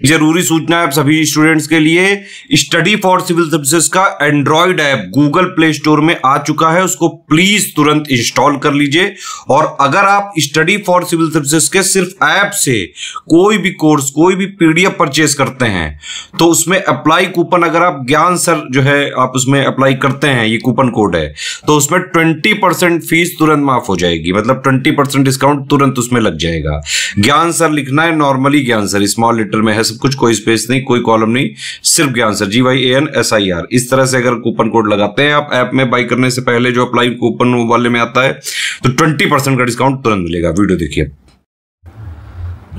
जरूरी सूचना है आप सभी स्टूडेंट्स के लिए, स्टडी फॉर सिविल सर्विसेज का Android app Google play store में आ चुका है, उसको प्लीज तुरंत इंस्टॉल कर लीजिए। और अगर आप स्टडी फॉर सिविल सर्विसेज के सिर्फ ऐप से कोई भी कोर्स, कोई भी पीडीएफ परचेज करते हैं तो उसमें अप्लाई कूपन, अगर आप ज्ञान सर जो है आप उसमें अप्लाई करते हैं, ये कूपन कोड है, तो उसमें 20% फीस तुरंत माफ हो जाएगी, मतलब 20% डिस्काउंट तुरंत उसमें लग जाएगा। ज्ञान सर लिखना है, नॉर्मली ज्ञान सर स्मॉल लेटर में है सब कुछ, कोई स्पेस नहीं, कोई कॉलम नहीं, सिर्फ ज्ञान सर, GYANSIR। इस तरह से अगर कूपन कोड लगाते हैं आप ऐप में बाई करने से पहले, जो अप्लाई कूपन वाले में आता है, तो 20% का डिस्काउंट तुरंत मिलेगा। वीडियो देखिए।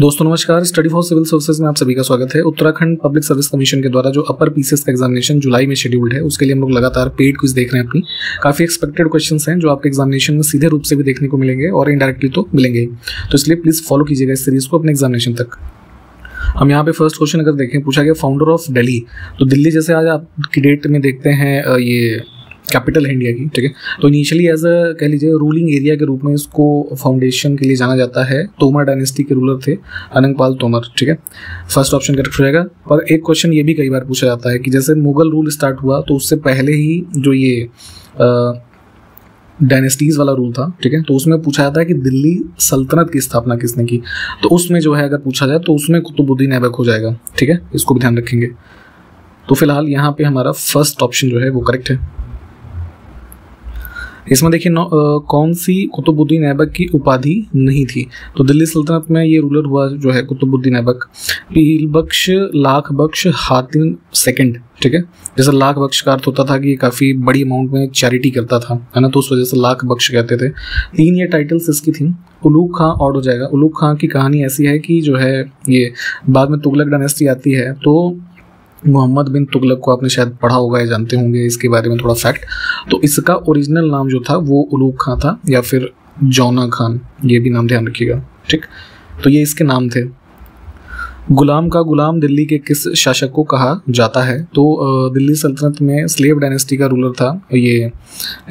दोस्तों नमस्कार, स्टडी फॉर सिविल सर्विसेज में आप सभी का स्वागत है। उत्तराखंड पब्लिक सर्विस कमीशन के द्वारा जो अपर पीसीएस का एग्जामिनेशन जुलाई में शेड्यूल्ड है, उसके लिए हम लोग लगातार पेड क्विज देख रहे हैं अपनी। काफ़ी एक्सपेक्टेड क्वेश्चंस हैं जो आपके एग्जामिनेशन में सीधे रूप से भी देखने को मिलेंगे और इनडायरेक्टली तो मिलेंगे, तो इसलिए प्लीज़ फॉलो कीजिएगा इस सीरीज को अपने एग्जामिनेशन तक। हम यहाँ पे फर्स्ट क्वेश्चन अगर देखें, पूछा गया फाउंडर ऑफ दिल्ली। तो दिल्ली जैसे आज आप की डेट में देखते हैं ये कैपिटल है इंडिया की, ठीक है। तो इनिशियली एज अ कह लीजिए रूलिंग एरिया के रूप में इसको फाउंडेशन के लिए जाना जाता है। तोमर डायनेस्टी के रूलर थे अनंगपाल तोमर, ठीक है। फर्स्ट ऑप्शन करेक्ट हो जाएगा। पर एक क्वेश्चन ये भी कई बार पूछा जाता है कि जैसे मुगल रूल स्टार्ट हुआ तो उससे पहले ही जो ये डायनेस्टीज वाला रूल था, ठीक है, तो उसमें पूछा जाता है कि दिल्ली सल्तनत की स्थापना किसने की। तो उसमें जो है अगर पूछा जाए तो उसमें कुतुबुद्दीन ऐबक हो जाएगा, ठीक है, इसको भी ध्यान रखेंगे। तो फिलहाल यहाँ पे हमारा फर्स्ट ऑप्शन जो है वो करेक्ट है। इसमें देखिए कौन सी कुतुबुद्दीन ऐबक की उपाधि नहीं थी। तो दिल्ली सल्तनत में ये रूलर हुआ जो है कुतुबुद्दीन ऐबक, पील बख्श, लाख बख्श, हातिम सेकंड, ठीक है। जैसे लाख बख्श का अर्थ होता था कि काफ़ी बड़ी अमाउंट में चैरिटी करता था, है ना, तो उस वजह से लाख बख्श कहते थे। 3 ये टाइटल्स इसकी थी। उलूग खां ऑड हो जाएगा। उलूग खां की कहानी ऐसी है कि जो है ये बाद में तुगलक डायनेस्टी आती है, तो मोहम्मद बिन तुगलक को आपने शायद पढ़ा होगा या जानते होंगे इसके बारे में थोड़ा फैक्ट। तो इसका ओरिजिनल नाम जो था वो उलूग खां था, या फिर जौना खान, ये भी नाम ध्यान रखिएगा, ठीक। तो ये इसके नाम थे। गुलाम का गुलाम दिल्ली के किस शासक को कहा जाता है। तो दिल्ली सल्तनत में स्लेव डायनेस्टी का रूलर था ये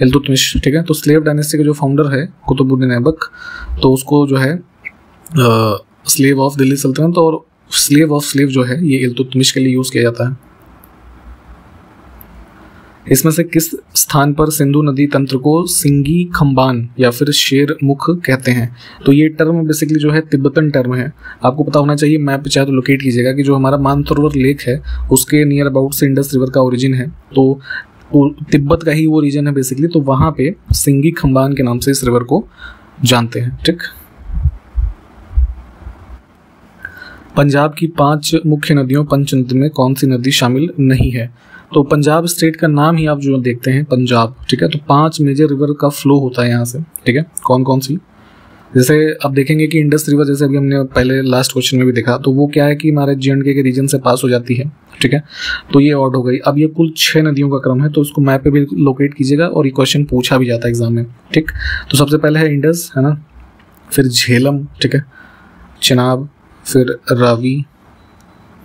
इल्तुतमिश, ठीक है। तो स्लेव डायनेस्टी का जो फाउंडर है कुतुबुद्दीन ऐबक, तो उसको जो है स्लेव ऑफ दिल्ली सल्तनत और स्लेव ऑफ स्लेव जो है ये इल्तुतमिश के लिए यूज़ किया जाता है। इसमें से किस स्थान पर सिंधु नदी तंत्र को सिंगी खम्बान या फिर शेर मुख कहते हैं। तो ये टर्म बेसिकली जो है तिब्बतन टर्म है। आपको पता होना चाहिए, मैप पे चाहे तो लोकेट कीजिएगा कि जो हमारा मानसरोवर लेक है उसके नियर अबाउट से इंडस रिवर का ओरिजिन है, तो तिब्बत का ही वो रीजन है बेसिकली। तो वहाँ पे सिंगी खम्बान के नाम से इस रिवर को जानते हैं, ठीक। पंजाब की 5 मुख्य नदियों पंचनद में कौन सी नदी शामिल नहीं है। तो पंजाब स्टेट का नाम ही आप जो देखते हैं पंजाब, ठीक है। तो 5 मेजर रिवर का फ्लो होता है यहाँ से, ठीक है। कौन कौन सी, जैसे आप देखेंगे कि इंडस रिवर, जैसे अभी हमने पहले लास्ट क्वेश्चन में भी देखा, तो वो क्या है कि हमारे J&K के रीजन से पास हो जाती है, ठीक है। तो ये ऑड हो गई। अब ये कुल 6 नदियों का क्रम है, तो उसको मैप पे भी लोकेट कीजिएगा और ये क्वेश्चन पूछा भी जाता है एग्जाम में, ठीक। तो सबसे पहले है इंडस, है ना, फिर झेलम, ठीक है, चिनाब, फिर रावी,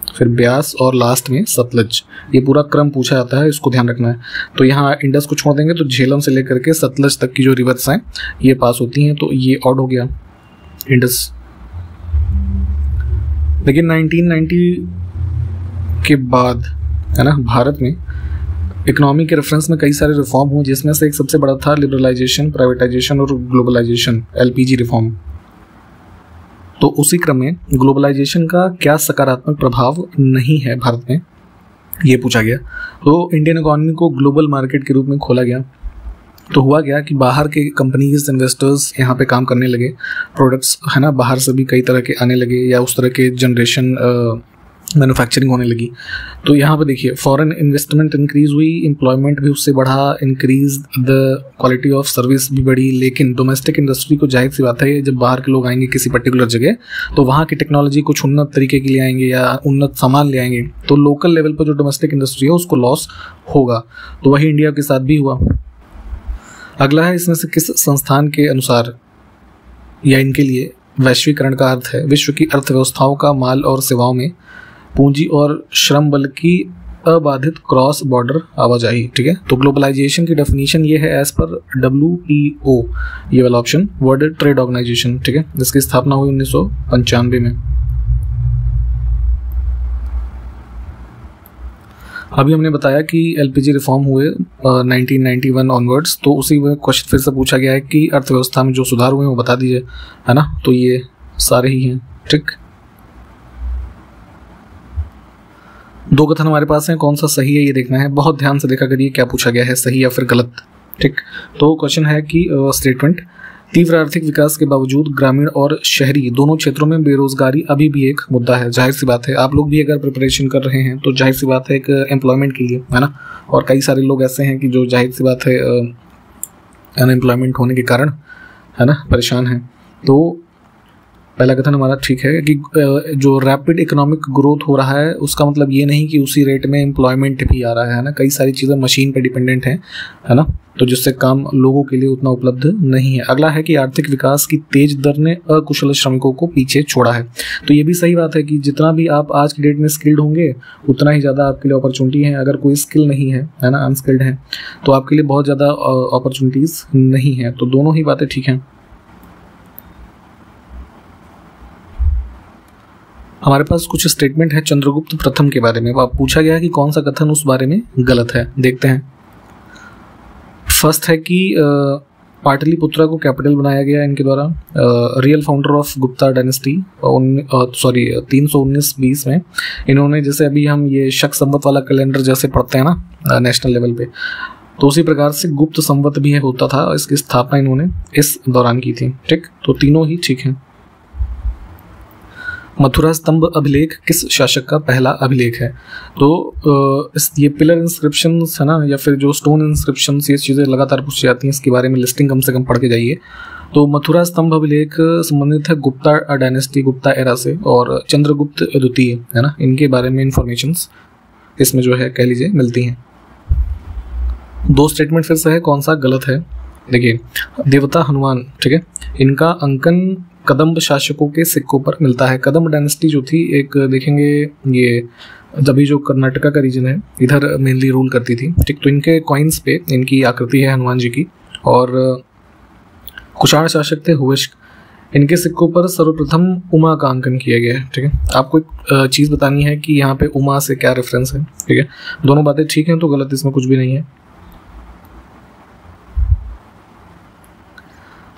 फिर ब्यास और लास्ट में सतलज। ये पूरा क्रम पूछा जाता है, इसको ध्यान रखना है। तो यहाँ इंडस को छोड़ देंगे तो झेलम से लेकर के सतलज तक की जो रिवर्स हैं ये पास होती हैं, तो ये ऑड हो गया इंडस। लेकिन 1990 के बाद, है ना, भारत में इकोनॉमी के रेफरेंस में कई सारे रिफॉर्म हुए, जिसमें से एक सबसे बड़ा था लिबरलाइजेशन, प्राइवेटाइजेशन और ग्लोबलाइजेशन, LPG रिफॉर्म। तो उसी क्रम में ग्लोबलाइजेशन का क्या सकारात्मक प्रभाव नहीं है भारत में, ये पूछा गया। तो इंडियन इकोनॉमी को ग्लोबल मार्केट के रूप में खोला गया। तो हुआ क्या कि बाहर के कंपनीज, इन्वेस्टर्स यहाँ पे काम करने लगे, प्रोडक्ट्स, है ना, बाहर से भी कई तरह के आने लगे, या उस तरह के जनरेशन मैन्युफैक्चरिंग होने लगी। तो यहाँ पे देखिए फॉरेन इन्वेस्टमेंट इंक्रीज हुई, एम्प्लॉयमेंट भी उससे बढ़ा, increase the quality of service भी बढ़ी। लेकिन डोमेस्टिक इंडस्ट्री को जाहिर सी बात है, जब बाहर के लोग आएंगे किसी पर्टिकुलर जगह, तो वहाँ की टेक्नोलॉजी कुछ उन्नत तरीके की ले आएंगे या उन्नत सामान ले आएंगे, तो लोकल लेवल पर जो डोमेस्टिक इंडस्ट्री है उसको लॉस होगा। तो वही इंडिया के साथ भी हुआ। अगला है, इसमें से किस संस्थान के अनुसार या इनके लिए वैश्वीकरण का अर्थ है विश्व की अर्थव्यवस्थाओं का माल और सेवाओं में पूंजी और श्रम बल की अबाधित क्रॉस बॉर्डर आवाजाही, ठीक है। तो ग्लोबलाइजेशन की डेफिनेशन ये है एज पर WTO, ये वाला ऑप्शन, वर्ल्ड ट्रेड ऑर्गेनाइजेशन, ठीक है, जिसकी स्थापना हुई 1995 में। अभी हमने बताया कि एलपीजी रिफॉर्म हुए 1991 ऑनवर्ड्स, तो उसी में क्वेश्चन फिर से पूछा गया है कि अर्थव्यवस्था में जो सुधार हुए हैं वो बता दीजिए, है ना। तो ये सारे ही हैं, ठीक। दो कथन हमारे पास हैं, कौन सा सही है ये देखना है। बहुत ध्यान से देखा करिए क्या पूछा गया है, सही या फिर गलत, ठीक। तो क्वेश्चन है कि स्टेटमेंट, तीव्र आर्थिक विकास के बावजूद ग्रामीण और शहरी दोनों क्षेत्रों में बेरोजगारी अभी भी एक मुद्दा है। जाहिर सी बात है, आप लोग भी अगर प्रिपरेशन कर रहे हैं तो जाहिर सी बात है एक एम्प्लॉयमेंट के लिए, है ना। और कई सारे लोग ऐसे हैं कि जो जाहिर सी बात है अनएम्प्लॉयमेंट होने के कारण, है ना, परेशान हैं। तो पहला कथन हमारा ठीक है कि जो रैपिड इकोनॉमिक ग्रोथ हो रहा है उसका मतलब ये नहीं कि उसी रेट में एम्प्लॉयमेंट भी आ रहा है ना। कई सारी चीज़ें मशीन पे डिपेंडेंट हैं, है ना, तो जिससे काम लोगों के लिए उतना उपलब्ध नहीं है। अगला है कि आर्थिक विकास की तेज दर ने अकुशल श्रमिकों को पीछे छोड़ा है। तो ये भी सही बात है कि जितना भी आप आज की डेट में स्किल्ड होंगे उतना ही ज़्यादा आपके लिए अपॉर्चुनिटी है। अगर कोई स्किल नहीं है, है ना, अनस्किल्ड है, तो आपके लिए बहुत ज़्यादा अपॉर्चुनिटीज़ नहीं है। तो दोनों ही बातें ठीक हैं। हमारे पास कुछ स्टेटमेंट है चंद्रगुप्त प्रथम के बारे में। अब पूछा गया है कि कौन सा कथन उस बारे में गलत है, देखते हैं। फर्स्ट है कि पाटलिपुत्रा को कैपिटल बनाया गया इनके द्वारा। Real founder of Gupta dynasty 319-20 में इन्होंने, जैसे अभी हम ये शक संवत वाला कैलेंडर जैसे पढ़ते हैं ना नेशनल लेवल पे, तो उसी प्रकार से गुप्त संवत भी होता था। इसकी स्थापना इन्होंने इस दौरान की थी, ठीक। तो तीनों ही ठीक हैं। मथुरा स्तंभ अभिलेख किस शासक का पहला अभिलेख है? तो ये पिलर इंस्क्रिप्शंस है ना, या फिर जो स्टोन इंस्क्रिप्शंस, ये चीज़ें लगातार पूछी जाती हैं। इसके बारे में लिस्टिंग कम से कम पढ़ के जाइए। तो मथुरा स्तंभ अभिलेख संबंधित है गुप्ता डायनेस्टी, गुप्ता एरा से, और चंद्रगुप्त द्वितीय, है ना, इनके बारे में इंफॉर्मेशंस इसमें जो है कह लीजिए मिलती हैं। दो स्टेटमेंट फिर से है, कौन सा गलत है देखिए। देवता हनुमान, ठीक है, इनका अंकन कदम्ब शासकों के सिक्कों पर मिलता है। कदम्ब डायनेस्टी जो थी, एक देखेंगे ये जब जो कर्नाटका का रीजन है इधर मेनली रूल करती थी, ठीक। तो इनके कॉइन्स पे इनकी आकृति है हनुमान जी की। और कुषाण शासक थे हुविष्क, इनके सिक्कों पर सर्वप्रथम उमा का अंकन किया गया है, ठीक है। आपको एक चीज़ बतानी है कि यहाँ पे उमा से क्या रेफरेंस है, ठीक है। दोनों बातें ठीक हैं, तो गलत इसमें कुछ भी नहीं है।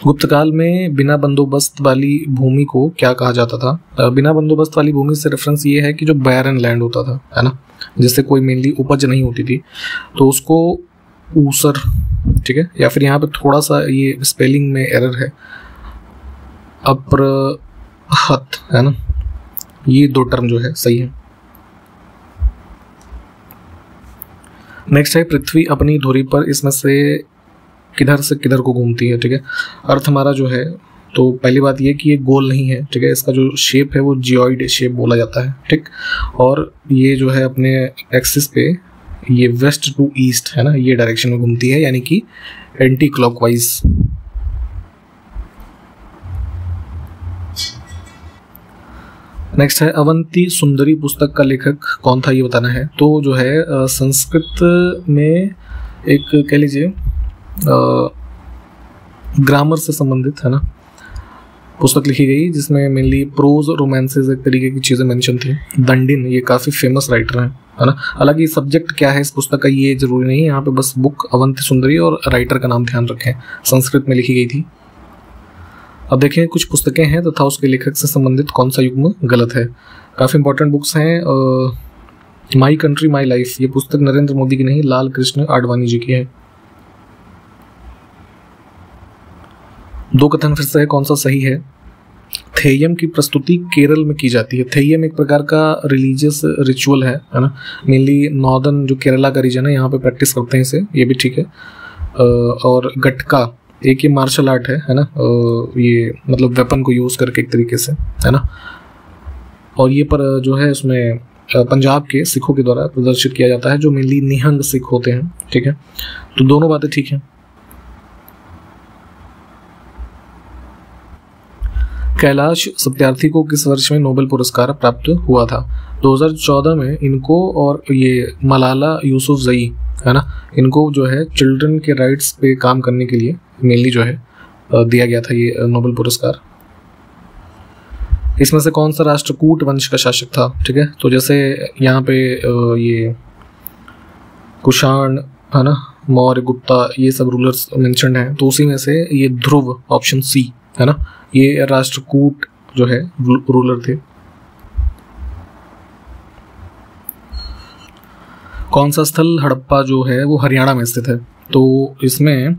गुप्त काल में बिना बंदोबस्त वाली भूमि को क्या कहा जाता था? बिना बंदोबस्त वाली भूमि से रेफरेंस ये है कि जो बैरन लैंड होता था, है ना, जिससे कोई मेनली उपज नहीं होती थी, तो उसको ऊसर, ठीक है। या फिर यहाँ पे थोड़ा सा ये स्पेलिंग में एरर है, अप्रहत, है ना, ये दो टर्म जो है सही है। नेक्स्ट है पृथ्वी अपनी धुरी पर इसमें से किधर से किधर को घूमती है, ठीक है। अर्थ हमारा जो है, तो पहली बात ये कि ये गोल नहीं है, ठीक है। इसका जो शेप है वो जियोइड शेप बोला जाता है, ठीक। और ये जो है अपने एक्सिस पे ये वेस्ट टू ईस्ट, है ना, ये डायरेक्शन में घूमती है, यानी कि एंटी क्लॉकवाइज। नेक्स्ट है अवंती सुंदरी पुस्तक का लेखक कौन था, ये बताना है। तो जो है संस्कृत में एक कह लीजिए ग्रामर से संबंधित, है ना, पुस्तक लिखी गई जिसमें मेनली प्रोज रोमांसेस एक तरीके की चीज़ें मेंशन थी। दंडिन ये काफ़ी फेमस राइटर हैं, है ना। हालांकि सब्जेक्ट क्या है इस पुस्तक का ये जरूरी नहीं है, यहाँ पे बस बुक अवंती सुंदरी और राइटर का नाम ध्यान रखें, संस्कृत में लिखी गई थी। अब देखें कुछ पुस्तकें हैं तथा उसके लेखक से संबंधित कौन सा युग्म गलत है। काफ़ी इंपॉर्टेंट बुक्स हैं। माई कंट्री माई लाइफ, ये पुस्तक नरेंद्र मोदी की नहीं, लाल कृष्ण आडवाणी जी की है। दो कथन फिर से है, कौन सा सही है। थेयम की प्रस्तुति केरल में की जाती है। थेयम एक प्रकार का रिलीजियस रिचुअल है ना, मेनली नॉर्दर्न जो केरला का रीजन है यहाँ पे प्रैक्टिस करते हैं इसे, ये भी ठीक है। और गटका एक ये मार्शल आर्ट है ना, ये मतलब वेपन को यूज़ करके एक तरीके से, है ना। और ये पर जो है उसमें पंजाब के सिखों के द्वारा प्रदर्शित किया जाता है, जो मेनली निहंग सिख होते हैं, ठीक है। तो दोनों बातें ठीक हैं। कैलाश सत्यार्थी को किस वर्ष में नोबेल पुरस्कार प्राप्त हुआ था? 2014 में इनको, और ये मलाला यूसुफजई, है ना, इनको जो है चिल्ड्रन के राइट्स पे काम करने के लिए मेनली जो है दिया गया था ये नोबेल पुरस्कार। इसमें से कौन सा राष्ट्रकूट वंश का शासक था, ठीक है। तो जैसे यहाँ पे ये कुषाण, है ना, मौर्य, गुप्ता, ये सब रूलर्स मेंशन्ड हैं। तो उसी में से ये ध्रुव, ऑप्शन सी, है ना, ये राष्ट्रकूट जो है रूलर थे। कौन सा स्थल हड़प्पा जो है वो हरियाणा में स्थित है? तो इसमें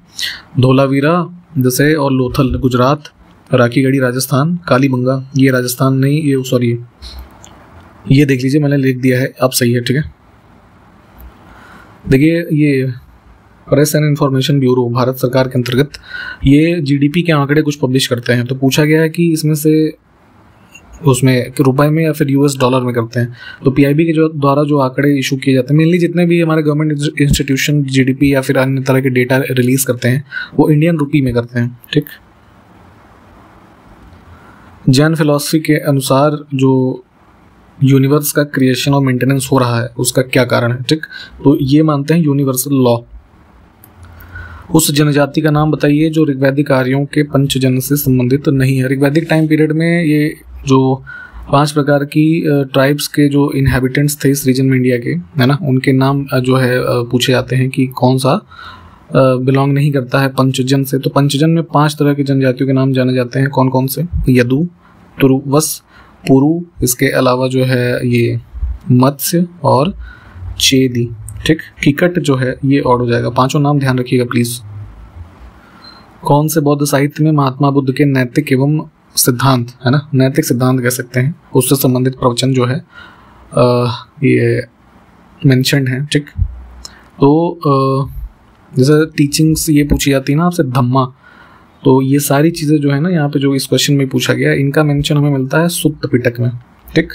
धोलावीरा जैसे और लोथल गुजरात, राखीगढ़ी राजस्थान, कालीबंगा ये राजस्थान नहीं, ये सॉरी ये देख लीजिए, मैंने लिख दिया है, अब सही है, ठीक है। देखिए ये press and information bureau Bharat सरकार के अंतर्गत ये जीडीपी के आंकड़े कुछ पब्लिश करते हैं। तो पूछा गया है कि इसमें से उसमें रुपए में या फिर यूएस डॉलर में करते हैं। तो पीआईबी के द्वारा जो आंकड़े इशू किए जाते हैं, मेनली जितने भी हमारे गवर्नमेंट इंस्टीट्यूशन जीडीपी या फिर अन्य तरह के डेटा रिलीज करते हैं वो इंडियन रुपी में करते हैं, ठीक। जैन फिलॉसफी के अनुसार जो यूनिवर्स का क्रिएशन और मेंटेनेंस हो रहा है उसका क्या कारण है, ठीक। तो ये मानते हैं यूनिवर्सल लॉ। उस जनजाति का नाम बताइए जो ऋग्वैदिक आर्यों के पंचजन से संबंधित नहीं है। ऋग्वैदिक टाइम पीरियड में ये जो 5 प्रकार की ट्राइब्स के जो इनहेबिटेंट्स थे इस रीजन में इंडिया के, है ना, उनके नाम जो है पूछे जाते हैं कि कौन सा बिलोंग नहीं करता है पंचजन से। तो पंचजन में 5 तरह की जनजातियों के नाम जाने जाते हैं। कौन कौन से? यदु, तुरुवस, पुरु, इसके अलावा जो है ये मत्स्य और चेदी, ठीक। किकट जो है ये और हो जाएगा। 5 नाम ध्यान रखिएगा प्लीज। कौन से बौद्ध साहित्य में महात्मा बुद्ध के नैतिक एवं सिद्धांत, है ना, नैतिक सिद्धांत कह सकते हैं, उससे संबंधित प्रवचन जो है ये मेंशन्ड है, ठीक। तो जैसे टीचिंग्स ये पूछी जाती है ना आपसे, धम्मा, तो ये सारी चीज़ें जो है ना यहाँ पे जो इस क्वेश्चन में पूछा गया, इनका मेंशन हमें मिलता है सुत्त पिटक में, ठीक।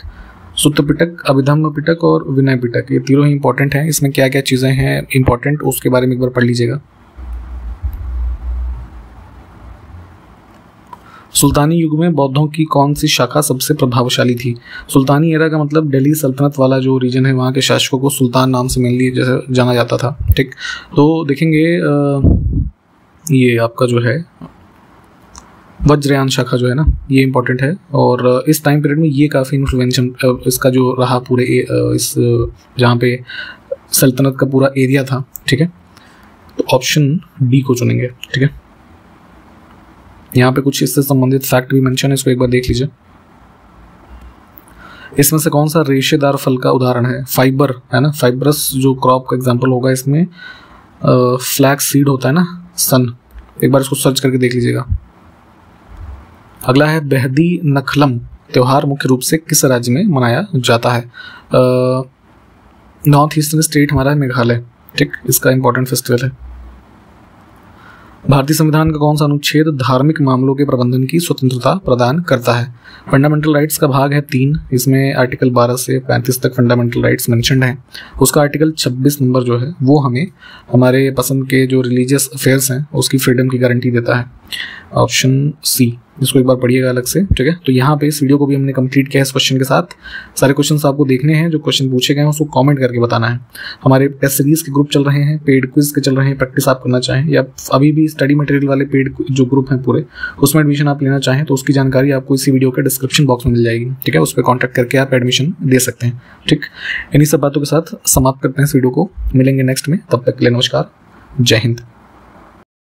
सुत्त पिटक, अभिधम्म पिटक और विनय पिटक, ये तीनों ही इंपॉर्टेंट हैं। इसमें क्या क्या चीज़ें हैं इंपॉर्टेंट उसके बारे में एक बार पढ़ लीजिएगा। सुल्तानी युग में बौद्धों की कौन सी शाखा सबसे प्रभावशाली थी? सुल्तानी एरा का मतलब दिल्ली सल्तनत वाला जो रीजन है वहाँ के शासकों को सुल्तान नाम से मेनली जैसे जाना जाता था, ठीक। तो देखेंगे ये आपका जो है वज्रयान शाखा जो है ना ये इंपॉर्टेंट है। और इस टाइम पीरियड में ये काफ़ी इन्फ्लुएंशन इसका जो रहा पूरे इस जहाँ पे सल्तनत का पूरा एरिया था, ठीक है। तो ऑप्शन डी को चुनेंगे, ठीक है। यहाँ पे कुछ इससे संबंधित फैक्ट भी मेंशन है, इसको एक बार देख लीजिए। इसमें से कौन सा रेशेदार फल का उदाहरण है? फाइबर, है ना, फाइबरस जो क्रॉप का एग्जांपल होगा इसमें फ्लैक्स सीड होता है ना, सन, एक बार इसको सर्च करके देख लीजिएगा। अगला है बेहदी नखलम त्योहार मुख्य रूप से किस राज्य में मनाया जाता है? नॉर्थ ईस्टर्न स्टेट हमारा है मेघालय, ठीक, इसका इंपॉर्टेंट फेस्टिवल है। भारतीय संविधान का कौन सा अनुच्छेद धार्मिक मामलों के प्रबंधन की स्वतंत्रता प्रदान करता है? फंडामेंटल राइट्स का भाग है 3, इसमें आर्टिकल 12 से 35 तक फंडामेंटल राइट्स मेंशन्ड हैं। उसका आर्टिकल 26 नंबर जो है वो हमें हमारे पसंद के जो रिलीजियस अफेयर्स हैं उसकी फ्रीडम की गारंटी देता है। ऑप्शन सी, इसको एक बार पढ़िएगा अलग से, ठीक है। तो यहाँ पे इस वीडियो को भी हमने कंप्लीट किया है इस क्वेश्चन के साथ। सारे क्वेश्चंस आपको देखने हैं, जो क्वेश्चन पूछे गए हैं उसको कमेंट करके बताना है। हमारे टेस्ट सीरीज के ग्रुप चल रहे हैं, पेड क्विज के चल रहे हैं, प्रैक्टिस आप करना चाहें या अभी भी स्टडी मटेरियल वाले पेड जो ग्रुप हैं पूरे उसमें एडमिशन आप लेना चाहें तो उसकी जानकारी आपको इसी वीडियो के डिस्क्रिप्शन बॉक्स में मिल जाएगी, ठीक है। उस पर कॉन्टैक्ट करके आप एडमिशन दे सकते हैं, ठीक। इन्हीं सब बातों के साथ समाप्त करते हैं इस वीडियो को, मिलेंगे नेक्स्ट में, तब तक के लिए नमस्कार, जय हिंद।